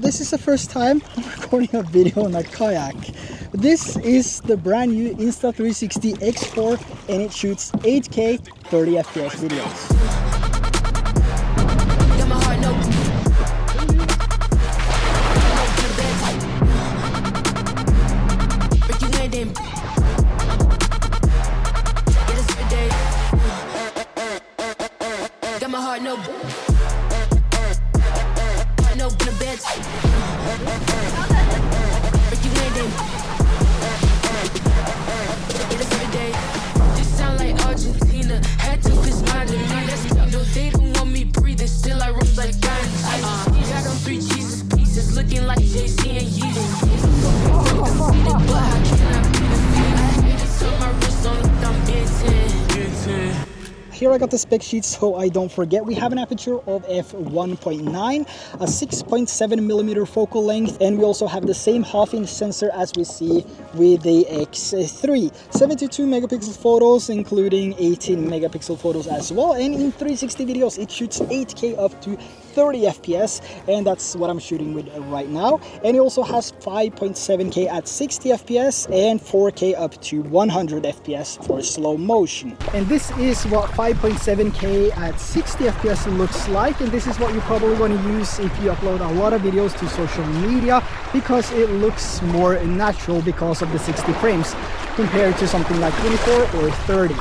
This is the first time I'm recording a video on a kayak. This is the brand new Insta360 X4 and it shoots 8K 30 FPS videos. Here I got the spec sheet so I don't forget. We have an aperture of f1.9, a 6.7mm focal length, and we also have the same half-inch sensor as we see with the X3. 72 megapixel photos, including 18 megapixel photos as well, and in 360 videos it shoots 8K up to 30 FPS, and that's what I'm shooting with right now. And it also has 5.7K at 60 FPS and 4K up to 100 FPS for slow motion. And this is what 5.7K at 60 FPS looks like, and this is what you probably want to use if you upload a lot of videos to social media, because it looks more natural because of the 60 frames compared to something like 24 or 30.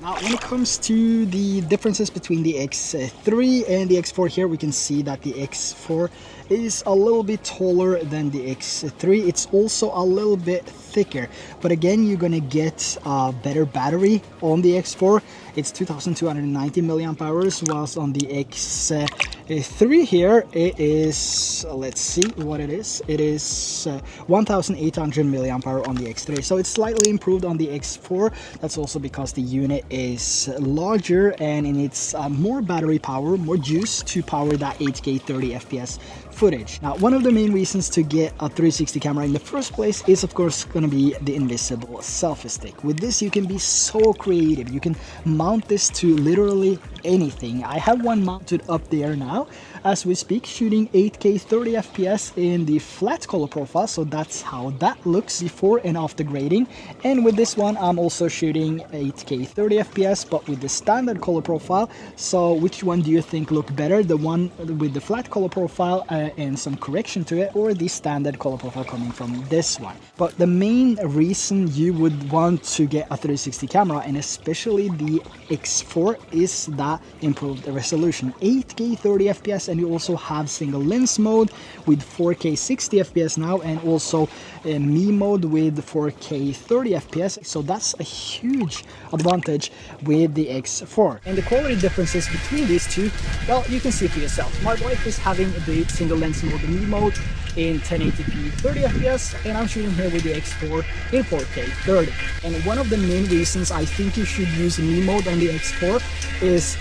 Now, when it comes to the differences between the X3 and the X4 here, we can see that the X4 is a little bit taller than the X3. It's also a little bit thicker, but again, you're gonna get a better battery on the X4. It's 2290 milliamp hours, whilst on the X3 here it is, let's see what it is. It is 1800 milliamp hour on the X3, so it's slightly improved on the X4. That's also because the unit is larger and it needs more battery power, more juice to power that 8K 30 FPS footage. Now, one of the main reasons to get a 360 camera in the first place is of course going to be the invisible selfie stick. With this you can be so creative. You can mount this to literally anything. I have one mounted up there now as we speak, shooting 8K 30 FPS in the flat color profile, so that's how that looks before and after grading. And with this one I'm also shooting 8K 30 FPS but with the standard color profile. So which one do you think look better, the one with the flat color profile and some correction to it, or the standard color profile coming from this one? But the main reason you would want to get a 360 camera, and especially the X4, is that improved resolution, 8K 30 FPS, and you also have single lens mode with 4K 60 FPS now, and also me mode with 4K 30 FPS. So that's a huge advantage with the X4. And the quality differences between these two, well, you can see for yourself. My wife is having the single lens mode, the me mode, in 1080p 30 FPS, and I'm shooting here with the X4 in 4K 30. And one of the main reasons I think you should use me mode on the X4 is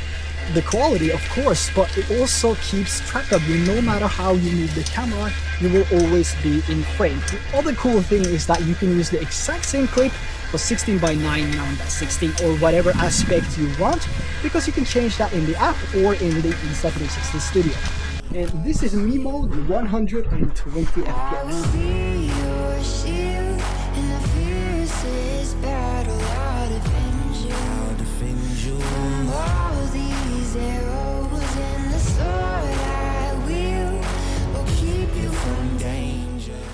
the quality, of course, but it also keeps track of you. No matter how you move the camera, you will always be in frame. The other cool thing is that you can use the exact same clip for 16:9, 9:16, or whatever aspect you want, because you can change that in the app or in the Insta360 Studio. And this is me mode, 120 FPS.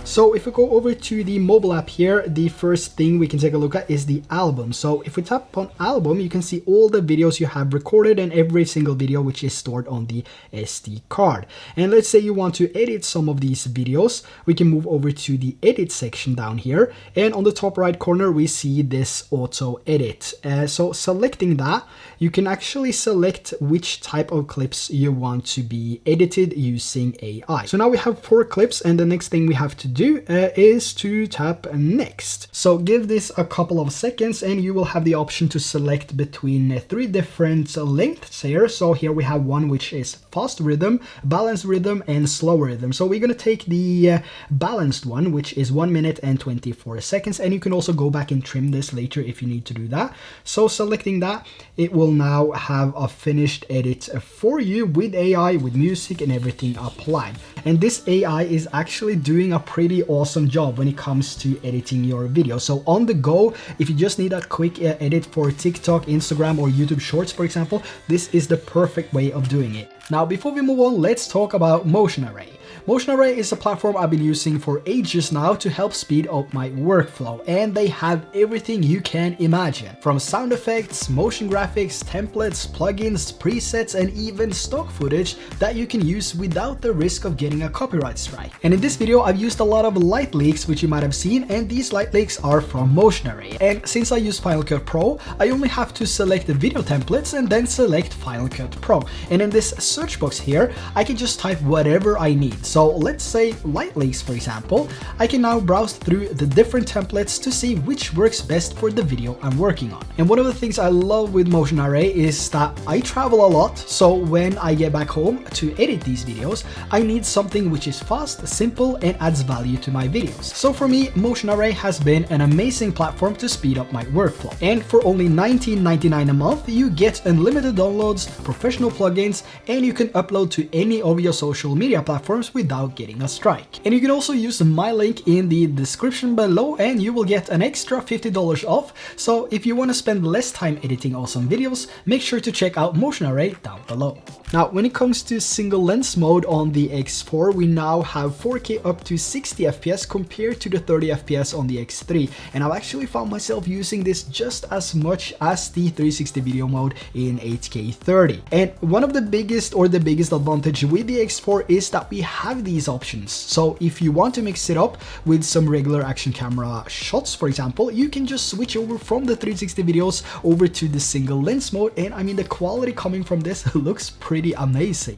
So if we go over to the mobile app here, the first thing we can take a look at is the album. So if we tap on album, you can see all the videos you have recorded and every single video which is stored on the SD card. And let's say you want to edit some of these videos, we can move over to the edit section down here. And on the top right corner, we see this auto edit. So selecting that, you can actually select which type of clips you want to be edited using AI. So now we have 4 clips, and the next thing we have to do do is to tap next. So give this a couple of seconds and you will have the option to select between 3 different lengths here. So here we have one which is fast rhythm, balanced rhythm, and slow rhythm. So we're going to take the balanced one, which is 1 minute and 24 seconds. And you can also go back and trim this later if you need to do that. So selecting that, it will now have a finished edit for you with AI, with music and everything applied. And this AI is actually doing a pretty awesome job when it comes to editing your video. So on the go, if you just need a quick edit for TikTok, Instagram, or YouTube Shorts, for example, this is the perfect way of doing it. Now, before we move on, let's talk about Motion Array. Motion Array is a platform I've been using for ages now to help speed up my workflow, and they have everything you can imagine, from sound effects, motion graphics, templates, plugins, presets, and even stock footage that you can use without the risk of getting a copyright strike. And in this video, I've used a lot of light leaks, which you might have seen, and these light leaks are from Motion Array. And since I use Final Cut Pro, I only have to select the video templates and then select Final Cut Pro. And in this search box here, I can just type whatever I need. So let's say light leaks, for example. I can now browse through the different templates to see which works best for the video I'm working on. And one of the things I love with Motion Array is that I travel a lot, so when I get back home to edit these videos, I need something which is fast, simple, and adds value to my videos. So for me, Motion Array has been an amazing platform to speed up my workflow. And for only $19.99 a month, you get unlimited downloads, professional plugins, and you can upload to any of your social media platforms without getting a strike. And you can also use my link in the description below and you will get an extra $50 off. So if you want to spend less time editing awesome videos, make sure to check out Motion Array down below. Now, when it comes to single lens mode on the X4, we now have 4K up to 60 FPS compared to the 30 FPS on the X3. And I've actually found myself using this just as much as the 360 video mode in 8K 30. And one of the biggest advantage with the X4 is that we have these options. So if you want to mix it up with some regular action camera shots, for example, you can just switch over from the 360 videos over to the single lens mode. And I mean, the quality coming from this looks pretty amazing.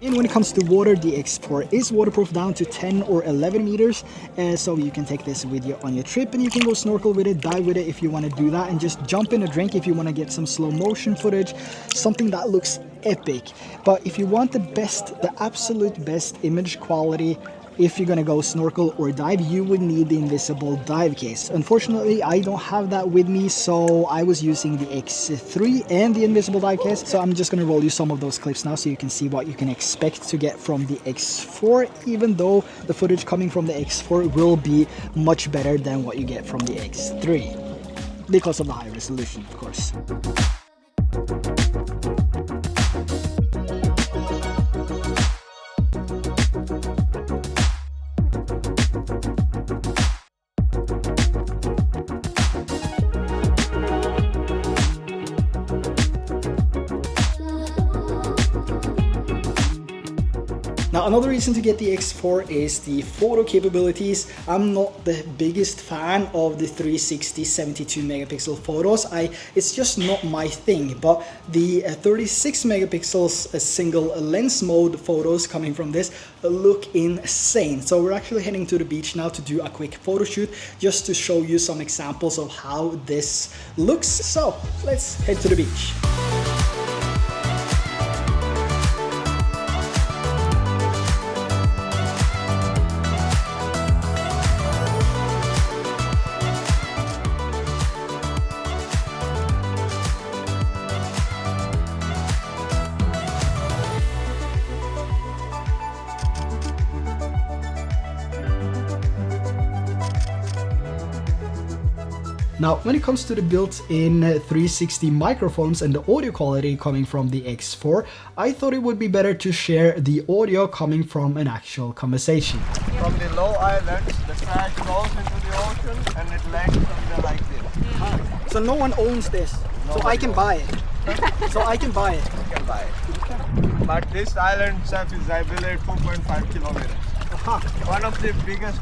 And when it comes to water, the X4 is waterproof down to 10 or 11 meters. So you can take this with you on your trip and you can go snorkel with it, dive with it if you want to do that, and just jump in a drink if you want to get some slow motion footage, something that looks epic. But if you want the absolute best image quality, if you're gonna go snorkel or dive, you would need the invisible dive case. Unfortunately, I don't have that with me, so I was using the X3 and the invisible dive case. So I'm just gonna roll you some of those clips now so you can see what you can expect to get from the X4, even though the footage coming from the X4 will be much better than what you get from the X3, because of the high resolution, of course. Now, another reason to get the X4 is the photo capabilities. I'm not the biggest fan of the 360 72 megapixel photos. It's just not my thing, but the 36 megapixels single lens mode photos coming from this look insane. So we're actually heading to the beach now to do a quick photo shoot just to show you some examples of how this looks. So let's head to the beach. Now, when it comes to the built-in 360 microphones and the audio quality coming from the X4, I thought it would be better to share the audio coming from an actual conversation. From the low islands, the trash goes into the ocean and it lands from there like this. So no one owns this, so I can buy it. So I can buy it. You can buy it. But this island itself is, I believe, 2.5 kilometers. One of the biggest,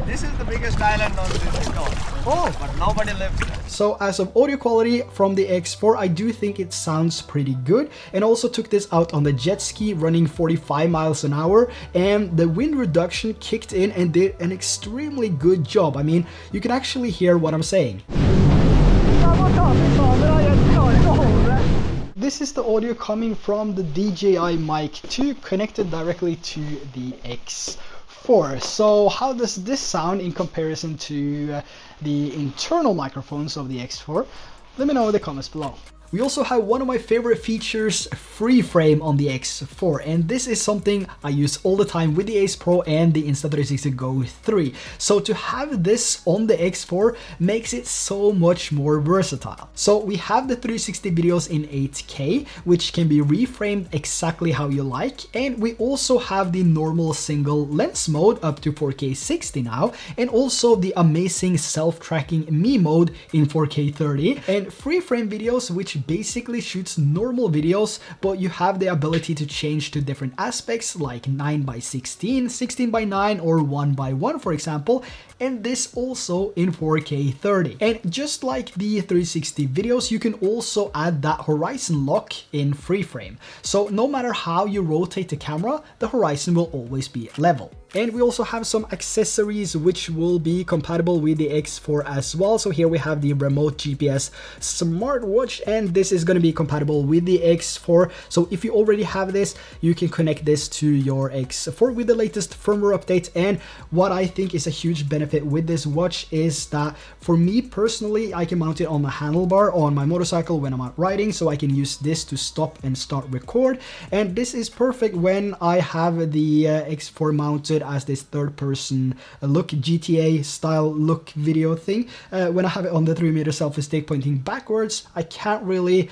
this is the biggest island on this atoll. Oh! But nobody lives there. So as of audio quality from the X4, I do think it sounds pretty good, and also took this out on the jet ski running 45 miles an hour, and the wind reduction kicked in and did an extremely good job. I mean, you can actually hear what I'm saying. This is the audio coming from the DJI Mic 2 connected directly to the X4. So how does this sound in comparison to the internal microphones of the X4? Let me know in the comments below. We also have one of my favorite features, free frame on the X4, and this is something I use all the time with the Ace Pro and the Insta360 Go 3. So to have this on the X4 makes it so much more versatile. So we have the 360 videos in 8K, which can be reframed exactly how you like, and we also have the normal single lens mode up to 4K 60 now, and also the amazing self-tracking me mode in 4K 30, and free frame videos, which basically shoots normal videos, but you have the ability to change to different aspects like 9:16, 16:9, or 1:1, for example, and this also in 4K 30. And just like the 360 videos, you can also add that horizon lock in free frame. So no matter how you rotate the camera, the horizon will always be level. And we also have some accessories which will be compatible with the X4 as well. So here we have the remote GPS smartwatch, and this is going to be compatible with the X4. So if you already have this, you can connect this to your X4 with the latest firmware update. And what I think is a huge benefit with this watch is that for me personally, I can mount it on the handlebar on my motorcycle when I'm out riding, so I can use this to stop and start record. And this is perfect when I have the X4 mounted as this third-person look, GTA style look video thing. When I have it on the 3-meter selfie stick pointing backwards, I can't really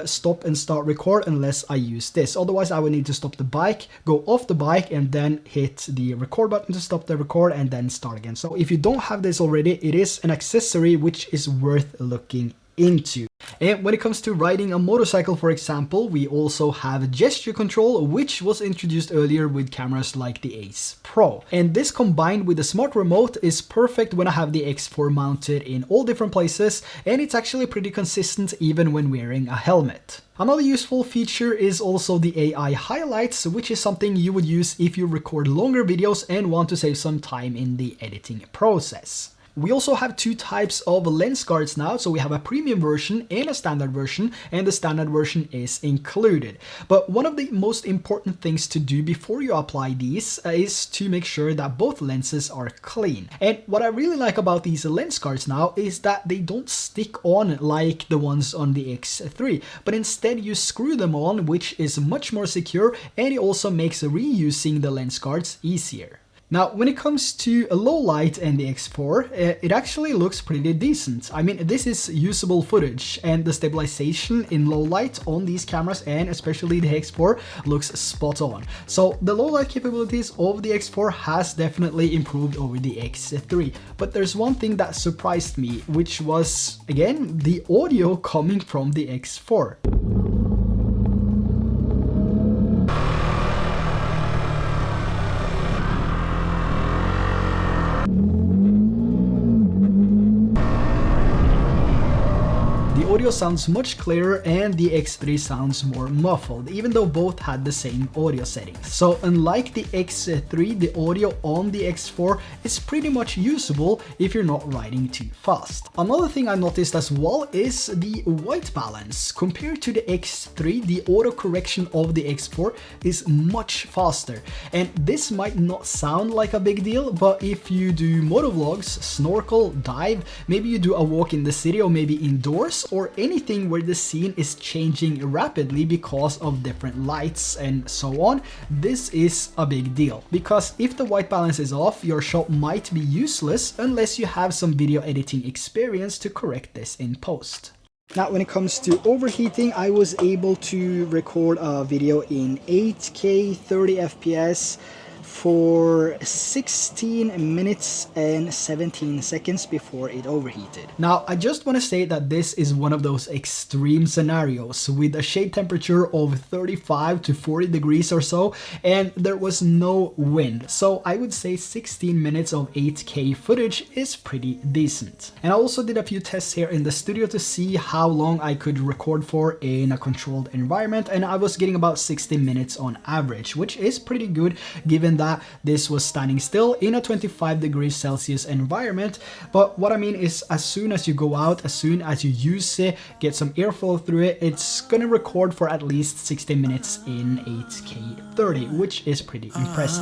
stop and start record unless I use this. Otherwise, I would need to stop the bike, go off the bike, and then hit the record button to stop the record and then start again. So if you don't have this already, it is an accessory which is worth looking into. And when it comes to riding a motorcycle, for example, we also have gesture control, which was introduced earlier with cameras like the Ace Pro. And this combined with the smart remote is perfect when I have the X4 mounted in all different places, and it's actually pretty consistent even when wearing a helmet. Another useful feature is also the AI highlights, which is something you would use if you record longer videos and want to save some time in the editing process. We also have two types of lens guards now, so we have a premium version and a standard version, and the standard version is included. But one of the most important things to do before you apply these is to make sure that both lenses are clean. And what I really like about these lens guards now is that they don't stick on like the ones on the X3, but instead you screw them on, which is much more secure, and it also makes reusing the lens guards easier. Now, when it comes to a low light and the X4, it actually looks pretty decent. I mean, this is usable footage, and the stabilization in low light on these cameras, and especially the X4, looks spot on. So the low light capabilities of the X4 has definitely improved over the X3. But there's one thing that surprised me, which was, again, the audio coming from the X4. The audio sounds much clearer and the X3 sounds more muffled, even though both had the same audio settings. So unlike the X3, the audio on the X4 is pretty much usable if you're not riding too fast. Another thing I noticed as well is the white balance. Compared to the X3, the auto correction of the X4 is much faster. And this might not sound like a big deal, but if you do motovlogs, snorkel, dive, maybe you do a walk in the city or maybe indoors, or anything where the scene is changing rapidly because of different lights and so on, this is a big deal. Because if the white balance is off, your shot might be useless unless you have some video editing experience to correct this in post. Now, when it comes to overheating, I was able to record a video in 8K 30 FPS for 16 minutes and 17 seconds before it overheated. Now, I just want to say that this is one of those extreme scenarios with a shade temperature of 35 to 40 degrees or so, and there was no wind. So I would say 16 minutes of 8K footage is pretty decent. And I also did a few tests here in the studio to see how long I could record for in a controlled environment, and I was getting about 60 minutes on average, which is pretty good given that this was standing still in a 25 degrees Celsius environment. But what I mean is, as soon as you go out, as soon as you use it, get some airflow through it, it's gonna record for at least 60 minutes in 8K 30, which is pretty impressive.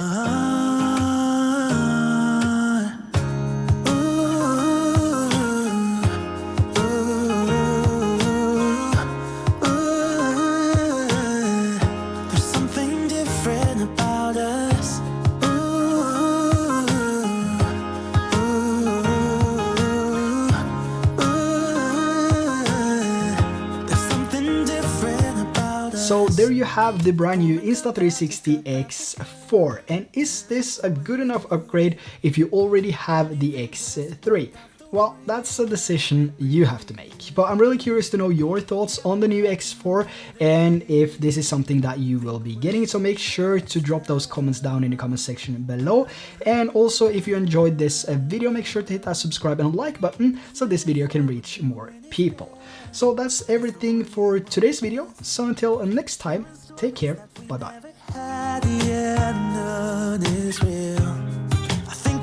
So there you have the brand new Insta360 X4. And is this a good enough upgrade if you already have the X3? Well, that's a decision you have to make. But I'm really curious to know your thoughts on the new X4 and if this is something that you will be getting. So make sure to drop those comments down in the comment section below. And also, if you enjoyed this video, make sure to hit that subscribe and like button so this video can reach more people. So that's everything for today's video. So until next time, take care. Bye-bye.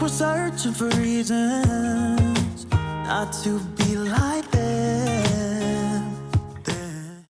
Searching for reasons not to be like